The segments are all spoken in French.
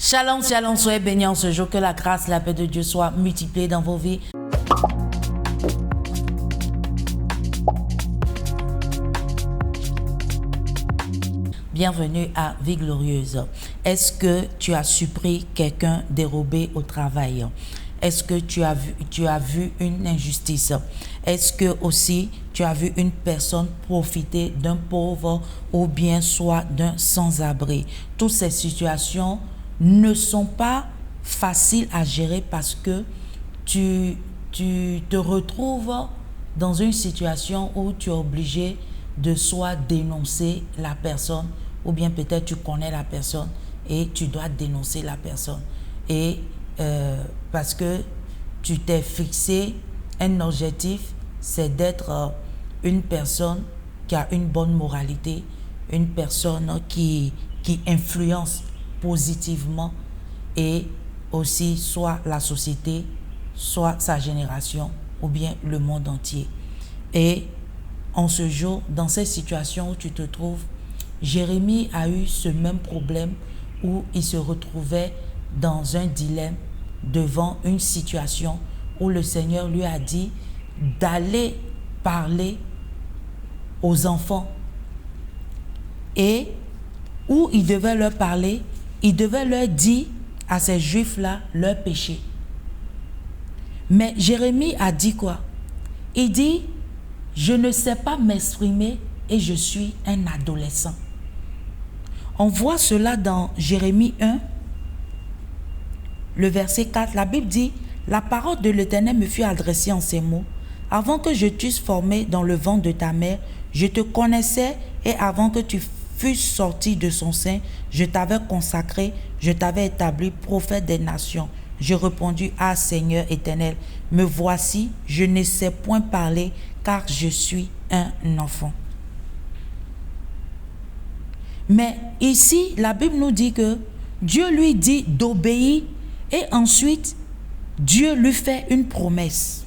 Shalom, shalom, soyez bénis en ce jour, que la grâce, la paix de Dieu soit multipliée dans vos vies. Bienvenue à Vie Glorieuse. Est-ce que tu as surpris quelqu'un dérobé au travail? Est-ce que tu as vu une injustice? Est-ce que aussi tu as vu une personne profiter d'un pauvre ou bien soit d'un sans-abri? Toutes ces situations ne sont pas faciles à gérer parce que tu te retrouves dans une situation où tu es obligé de soit dénoncer la personne ou bien peut-être tu connais la personne et tu dois dénoncer la personne. Et parce que tu t'es fixé un objectif, c'est d'être une personne qui a une bonne moralité, une personne qui influence positivement et aussi soit la société, soit sa génération ou bien le monde entier. Et en ce jour, dans cette situation où tu te trouves, Jérémie a eu ce même problème où il se retrouvait dans un dilemme devant une situation où le Seigneur lui a dit d'aller parler aux enfants et où il devait leur parler, il devait leur dire à ces Juifs-là leur péché. Mais Jérémie a dit quoi? Il dit, je ne sais pas m'exprimer et je suis un adolescent. On voit cela dans Jérémie 1, le verset 4. La Bible dit, la parole de l'Éternel me fut adressée en ces mots. Avant que je t'eusse formé dans le ventre de ta mère, je te connaissais et avant que tu fusses sorti de son sein, je t'avais consacré, je t'avais établi prophète des nations. Je répondis, ah Seigneur éternel, me voici, je ne sais point parler car je suis un enfant. Mais ici, la Bible nous dit que Dieu lui dit d'obéir et ensuite, Dieu lui fait une promesse.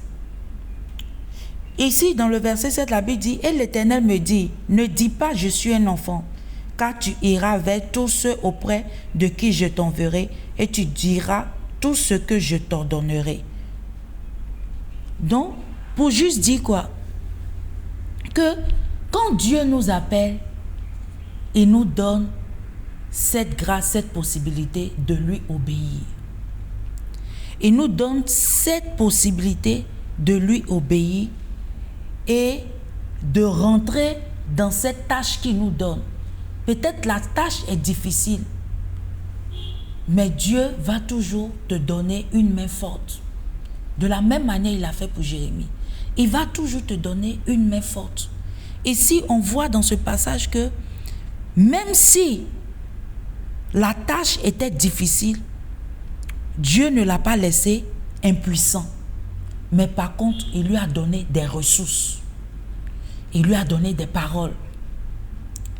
Ici, dans le verset 7, la Bible dit, et l'Éternel me dit, ne dis pas je suis un enfant, car tu iras vers tous ceux auprès de qui je t'enverrai et tu diras tout ce que je t'ordonnerai. Donc, pour juste dire quoi? Que quand Dieu nous appelle, il nous donne cette grâce, cette possibilité de lui obéir. Il nous donne cette possibilité de lui obéir et de rentrer dans cette tâche qu'il nous donne. Peut-être la tâche est difficile, mais Dieu va toujours te donner une main forte. De la même manière, il a fait pour Jérémie. Il va toujours te donner une main forte. Ici, on voit dans ce passage que même si la tâche était difficile, Dieu ne l'a pas laissé impuissant. Mais par contre, il lui a donné des ressources. Il lui a donné des paroles.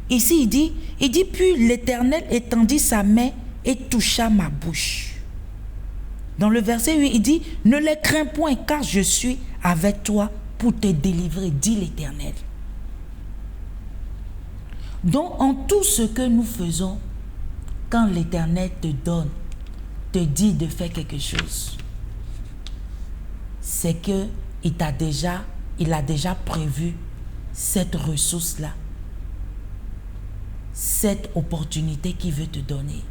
Ici, il dit, puis l'Éternel étendit sa main et toucha ma bouche. Dans le verset 8, il dit, ne les crains point, car je suis avec toi pour te délivrer, dit l'Éternel. Donc, en tout ce que nous faisons, quand l'Éternel te donne, te dit de faire quelque chose, c'est qu'il a déjà prévu cette ressource-là, cette opportunité qu'il veut te donner.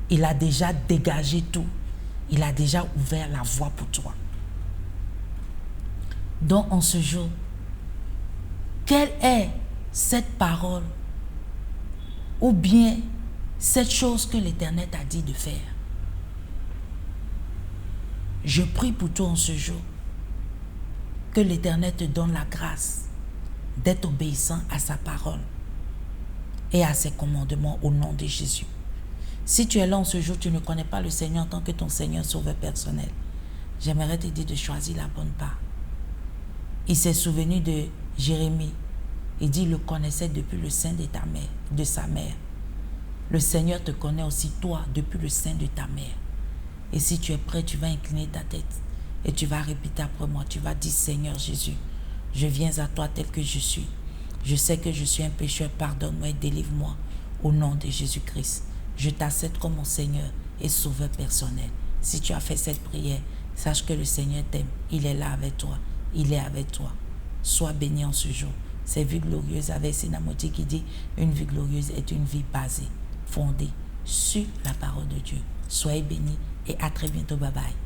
Il a déjà dégagé tout. Il a déjà ouvert la voie pour toi. Donc, en ce jour, quelle est cette parole ou bien cette chose que l'Éternel t'a dit de faire? Je prie pour toi en ce jour que l'Éternel te donne la grâce d'être obéissant à sa parole et à ses commandements au nom de Jésus. Si tu es là en ce jour, tu ne connais pas le Seigneur en tant que ton Seigneur sauveur personnel, j'aimerais te dire de choisir la bonne part. Il s'est souvenu de Jérémie. Il dit, il le connaissait depuis le sein de sa mère. Le Seigneur te connaît aussi toi depuis le sein de ta mère. Et si tu es prêt, tu vas incliner ta tête et tu vas répéter après moi. Tu vas dire, Seigneur Jésus, je viens à toi tel que je suis. Je sais que je suis un pécheur, pardonne-moi et délivre-moi au nom de Jésus-Christ. Je t'accepte comme mon Seigneur et sauveur personnel. Si tu as fait cette prière, sache que le Seigneur t'aime. Il est là avec toi. Il est avec toi. Sois béni en ce jour. C'est Vie glorieuse avec Sinamoti qui dit une vie glorieuse est une vie basée, fondée sur la parole de Dieu. Soyez bénis et à très bientôt. Bye bye.